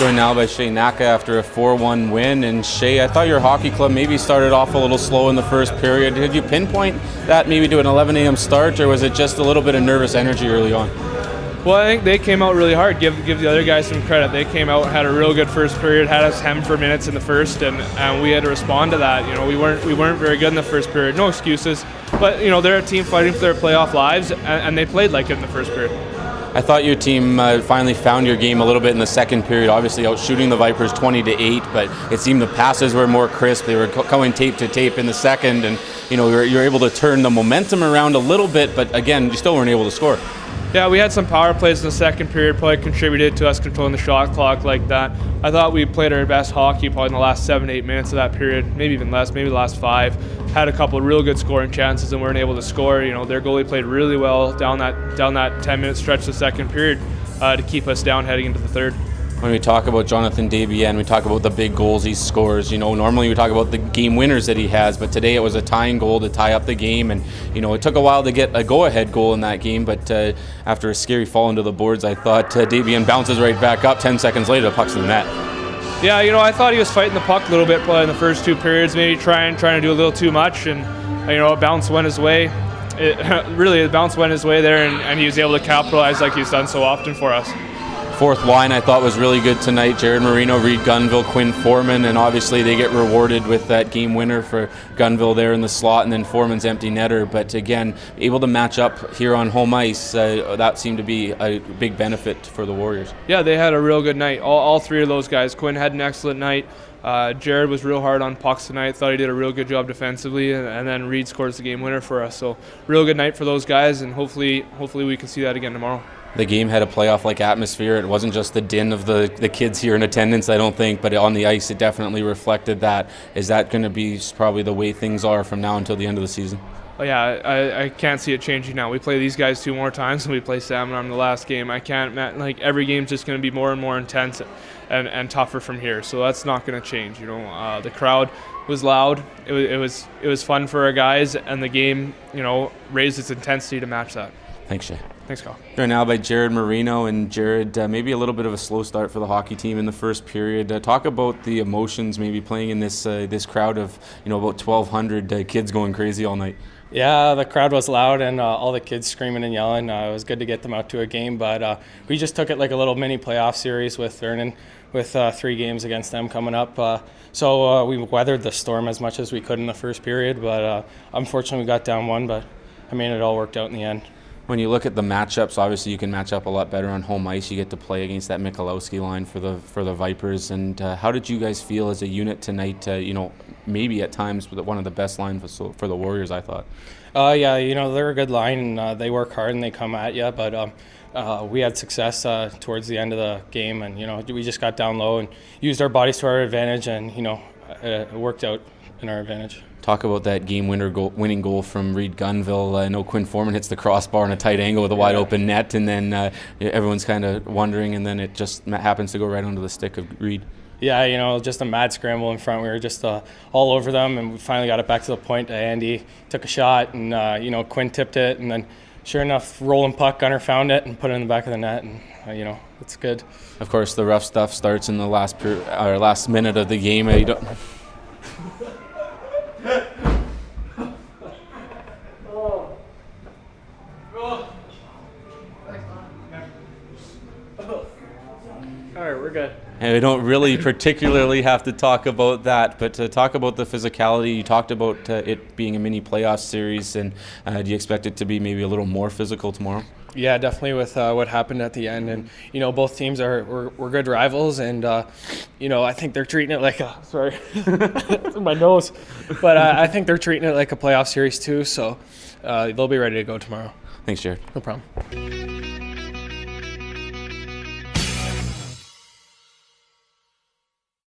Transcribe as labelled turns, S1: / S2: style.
S1: Joined now by Shea Naka after a 4-1 win. And Shea, I thought your hockey club maybe started off a little slow in the first period. Did you pinpoint that maybe to an 11 a.m. start, or was it just a little bit of nervous energy early on?
S2: Well, I think they came out really hard. Give the other guys some credit. They came out, had a real good first period, had us hemmed for minutes in the first, and we had to respond to that. You know, we weren't very good in the first period. No excuses, but you know, they're a team fighting for their playoff lives, and they played like it in the first period.
S1: I thought your team finally found your game a little bit in the second period, obviously out shooting the Vipers 20-8, but it seemed the passes were more crisp. They were going tape to tape in the second, and you know, you were able to turn the momentum around a little bit, but again, you still weren't able to score.
S2: Yeah, we had some power plays in the second period, probably contributed to us controlling the shot clock like that. I thought we played our best hockey probably in the last 7-8 minutes of that period, maybe even less, maybe the last 5. Had a couple of real good scoring chances and weren't able to score. You know, their goalie played really well down that 10-minute stretch the second period to keep us down heading into the third.
S1: When we talk about Jonathan Desbiens, we talk about the big goals he scores. You know, normally we talk about the game winners that he has, but today it was a tying goal to tie up the game. And, you know, it took a while to get a go-ahead goal in that game, but after a scary fall into the boards, I thought Desbiens bounces right back up. 10 seconds later, the puck's in the net.
S2: Yeah, you know, I thought he was fighting the puck a little bit probably in the first 2 periods, maybe trying to do a little too much, and, you know, a bounce went his way. The bounce went his way there, and he was able to capitalize like he's done so often for us.
S1: Fourth line I thought was really good tonight. Jared Marino, Reed Gunville, Quinn Foreman, and obviously they get rewarded with that game winner for Gunville there in the slot, and then Foreman's empty netter. But again, able to match up here on home ice, that seemed to be a big benefit for the Warriors.
S2: Yeah, they had a real good night. All 3 of those guys. Quinn had an excellent night. Jared was real hard on pucks tonight. Thought he did a real good job defensively, and then Reed scores the game winner for us. So real good night for those guys, and hopefully we can see that again tomorrow.
S1: The game had a playoff-like atmosphere. It wasn't just the din of the kids here in attendance, I don't think, but on the ice it definitely reflected that. Is that going to be probably the way things are from now until the end of the season?
S2: Oh, yeah, I can't see it changing now. We play these guys 2 more times and we play Salmon on the last game. I can't, like, every game's just going to be more and more intense and tougher from here, so that's not going to change. You know, the crowd was loud. It was fun for our guys, and the game, you know, raised its intensity to match that.
S1: Thanks, Shea.
S2: Thanks, Kyle.
S1: Joined now by Jared Marino, and Jared, maybe a little bit of a slow start for the hockey team in the first period. Talk about the emotions maybe playing in this crowd of, you know, about 1,200 kids going crazy all night.
S3: Yeah, the crowd was loud and all the kids screaming and yelling. It was good to get them out to a game, but we just took it like a little mini playoff series with Vernon, with 3 games against them coming up. So we weathered the storm as much as we could in the first period, but unfortunately we got down 1, but I mean, it all worked out in the end.
S1: When you look at the matchups, obviously you can match up a lot better on home ice. You get to play against that Michalowski line for the Vipers. And how did you guys feel as a unit tonight? You know, maybe at times one of the best lines for the Warriors, I thought.
S3: Yeah, you know, they're a good line, and they work hard and they come at you. But we had success towards the end of the game, and you know, we just got down low and used our bodies to our advantage, and you know, it worked out in our advantage.
S1: Talk about that winning goal from Reed Gunville. I know Quinn Foreman hits the crossbar in a tight angle with a wide open net, and then everyone's kind of wondering, and then it just happens to go right onto the stick of Reed.
S3: Yeah, you know, just a mad scramble in front. We were just all over them, and we finally got it back to the point. Andy took a shot, and you know, Quinn tipped it, and then sure enough, rolling puck, Gunner found it and put it in the back of the net, and you know, it's good.
S1: Of course, the rough stuff starts in the last minute of the game.
S2: All right, we're good.
S1: And we don't really particularly have to talk about that, but to talk about the physicality, you talked about it being a mini playoff series, and do you expect it to be maybe a little more physical tomorrow?
S3: Yeah, definitely with what happened at the end, and you know, both teams we're good rivals, and you know, I think they're treating it like sorry, it's in my nose, but I think they're treating it like a playoff series too. So they'll be ready to go tomorrow.
S1: Thanks, Jared.
S3: No problem.